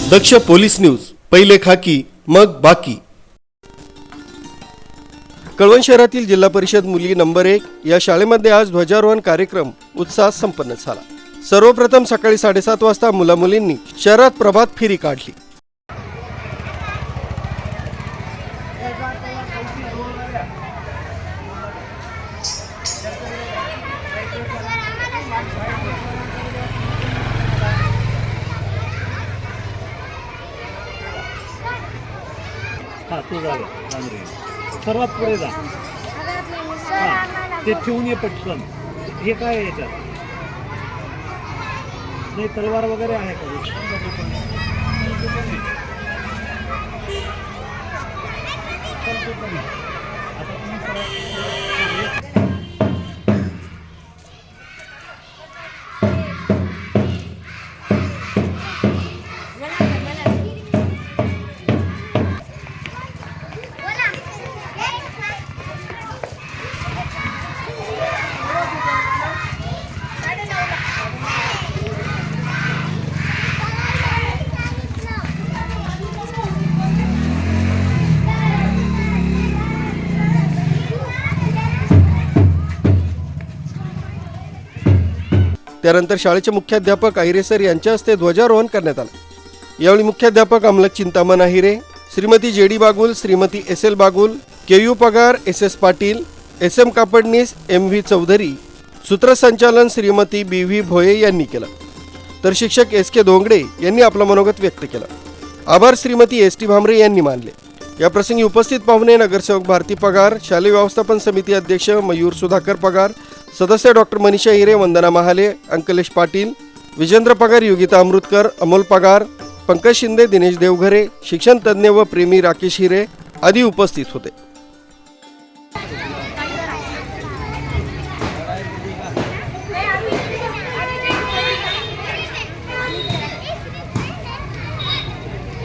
दक्ष police news, पहिले खाकी मग बाकी। कळवण शहरातील जिल्हा परिषद मुली नंबर 1 या शाळेमध्ये आज ध्वजारोहण कार्यक्रम उत्साहात संपन्न झाला। सर्वप्रथम सकाळी 7:30 वाजता मुला-मुलींनी शहरात प्रभात फेरी काढली। हा तू जा सर्वात पुढे जा। ते ठेवून ये पटकन। हे काय आहे याच्यात? नाही तलवार वगैरे आहे का? त्यानंतर शाळेचे मुख्याध्यापक आहिरे सर यांच्या हस्ते ध्वजारोहण करण्यात आले। यावेळी मुख्याध्यापक Amalak Chintaman Ahire, Shrimati J D Bagul, Shrimati S L Bagul, K U Pagar, S S Patil, S M Kapadnis, M V Chaudhari, सूत्रसंचालन श्रीमती बी व्ही भोये यांनी केलं। तर शिक्षक एस के दोंगडे यांनी आपलं मनोगत व्यक्त केलं। आभार श्रीमती एस टी भामरे यांनी मानले। या प्रसंगी उपस्थित पाहुणे नगरसेवक भारती पगार, शालेय व्यवस्थापन समिती अध्यक्ष मयूर सुधाकर पगार, सदस्य डॉक्टर मनीषा हिरे, वंदना महाले, अंकलेश पाटील, विजेंद्र पगार, योगिता अमृतकर, अमोल पगार, पंकज शिंदे, दिनेश देवघरे, शिक्षण तज्ञ व प्रेमी राकेश हिरे आदी उपस्थित होते।